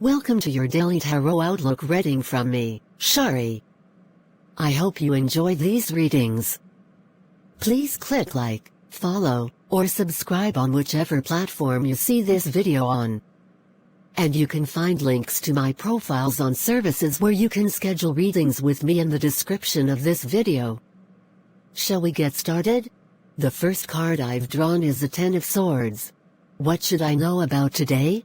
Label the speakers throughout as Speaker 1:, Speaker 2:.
Speaker 1: Welcome to your daily tarot outlook reading from me, Shari. I hope you enjoy these readings. Please click like, follow, or subscribe on whichever platform you see this video on. And you can find links to my profiles on services where you can schedule readings with me in the description of this video. Shall we get started? The first card I've drawn is the Ten of Swords. What should I know about today?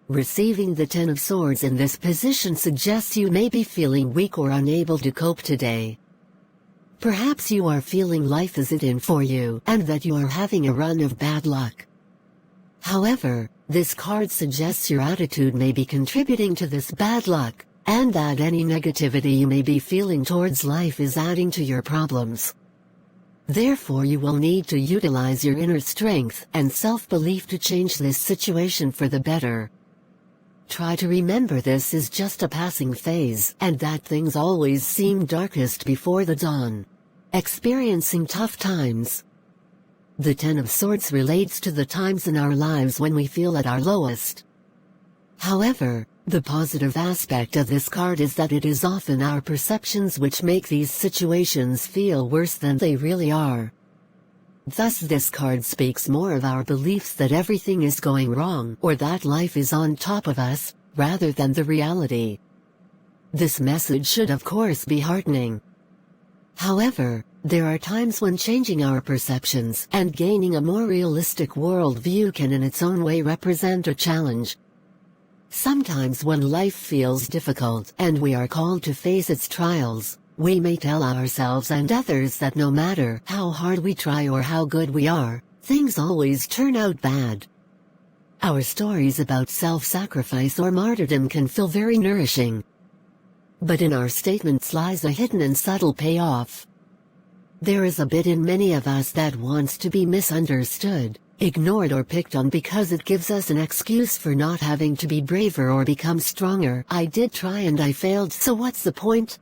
Speaker 1: Receiving the Ten of Swords in this position suggests you may be feeling weak or unable to cope today. Perhaps you are feeling life isn't in for you and that you are having a run of bad luck. However, this card suggests your attitude may be contributing to this bad luck, and that any negativity you may be feeling towards life is adding to your problems. Therefore, you will need to utilize your inner strength and self-belief to change this situation for the better. Try to remember this is just a passing phase and that things always seem darkest before the dawn. Experiencing tough times. The Ten of Swords relates to the times in our lives when we feel at our lowest. However, the positive aspect of this card is that it is often our perceptions which make these situations feel worse than they really are. Thus this card speaks more of our beliefs that everything is going wrong or that life is on top of us, rather than the reality. This message should of course be heartening. However, there are times when changing our perceptions and gaining a more realistic worldview can in its own way represent a challenge. Sometimes when life feels difficult and we are called to face its trials, we may tell ourselves and others that no matter how hard we try or how good we are, things always turn out bad. Our stories about self-sacrifice or martyrdom can feel very nourishing. But in our statements lies a hidden and subtle payoff. There is a bit in many of us that wants to be misunderstood, ignored or picked on because it gives us an excuse for not having to be braver or become stronger. I did try and I failed, so what's the point?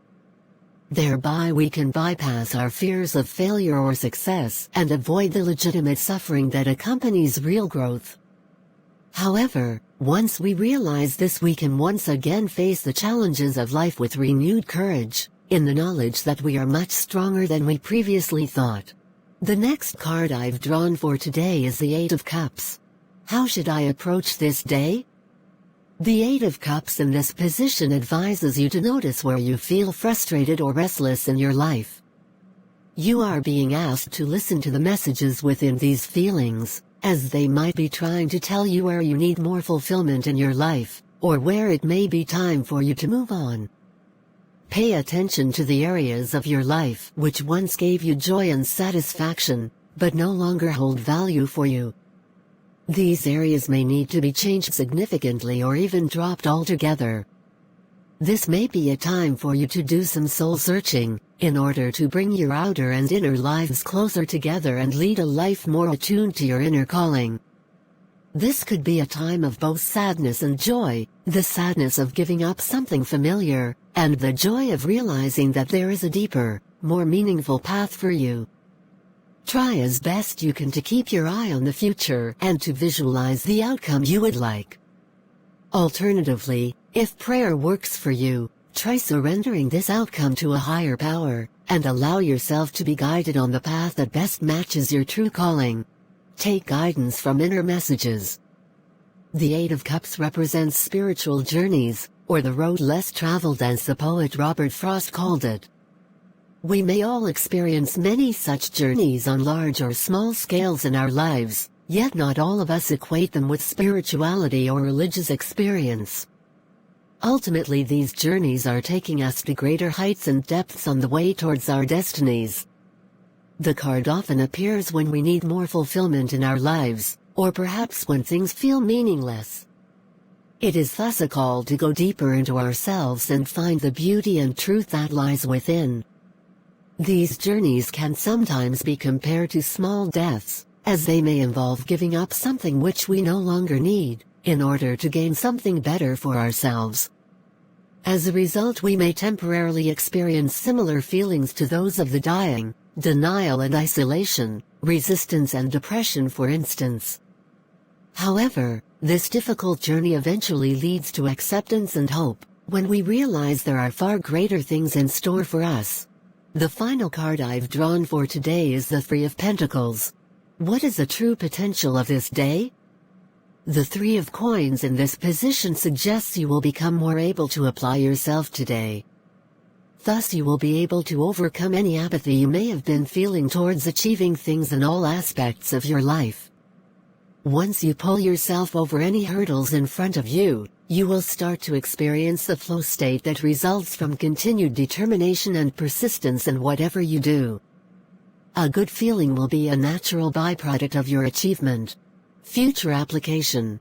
Speaker 1: Thereby we can bypass our fears of failure or success and avoid the legitimate suffering that accompanies real growth. However, once we realize this, we can once again face the challenges of life with renewed courage, in the knowledge that we are much stronger than we previously thought. The next card I've drawn for today is the Eight of Cups. How should I approach this day? The Eight of Cups in this position advises you to notice where you feel frustrated or restless in your life. You are being asked to listen to the messages within these feelings, as they might be trying to tell you where you need more fulfillment in your life, or where it may be time for you to move on. Pay attention to the areas of your life which once gave you joy and satisfaction, but no longer hold value for you. These areas may need to be changed significantly or even dropped altogether. This may be a time for you to do some soul searching, in order to bring your outer and inner lives closer together and lead a life more attuned to your inner calling. This could be a time of both sadness and joy, the sadness of giving up something familiar, and the joy of realizing that there is a deeper, more meaningful path for you. Try as best you can to keep your eye on the future and to visualize the outcome you would like. Alternatively, if prayer works for you, try surrendering this outcome to a higher power, and allow yourself to be guided on the path that best matches your true calling. Take guidance from inner messages. The Eight of Cups represents spiritual journeys, or the road less traveled as the poet Robert Frost called it. We may all experience many such journeys on large or small scales in our lives, yet not all of us equate them with spirituality or religious experience. Ultimately, these journeys are taking us to greater heights and depths on the way towards our destinies. The card often appears when we need more fulfillment in our lives, or perhaps when things feel meaningless. It is thus a call to go deeper into ourselves and find the beauty and truth that lies within. These journeys can sometimes be compared to small deaths, as they may involve giving up something which we no longer need, in order to gain something better for ourselves. As a result, we may temporarily experience similar feelings to those of the dying, denial and isolation, resistance and depression for instance. However, This difficult journey eventually leads to acceptance and hope, when we realize there are far greater things in store for us. The final card I've drawn for today is the Three of Pentacles. What is the true potential of this day? The Three of Coins in this position suggests you will become more able to apply yourself today. Thus you will be able to overcome any apathy you may have been feeling towards achieving things in all aspects of your life. Once you pull yourself over any hurdles in front of you, you will start to experience the flow state that results from continued determination and persistence in whatever you do. A good feeling will be a natural byproduct of your achievement. Future application.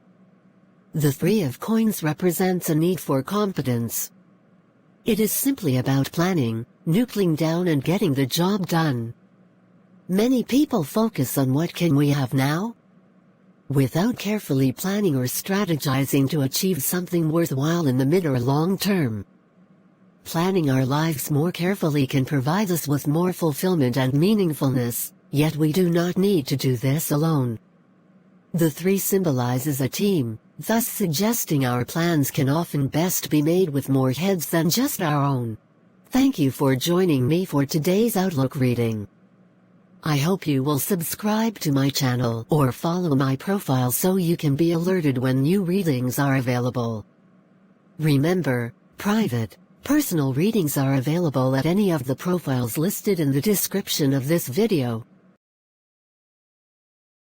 Speaker 1: The Three of Coins represents a need for competence. It is simply about planning, knuckling down and getting the job done. Many people focus on what can we have now, without carefully planning or strategizing to achieve something worthwhile in the mid or long term. Planning our lives more carefully can provide us with more fulfillment and meaningfulness, yet we do not need to do this alone. The three symbolizes a team, thus suggesting our plans can often best be made with more heads than just our own. Thank you for joining me for today's Outlook reading. I hope you will subscribe to my channel or follow my profile so you can be alerted when new readings are available. Remember, private, personal readings are available at any of the profiles listed in the description of this video.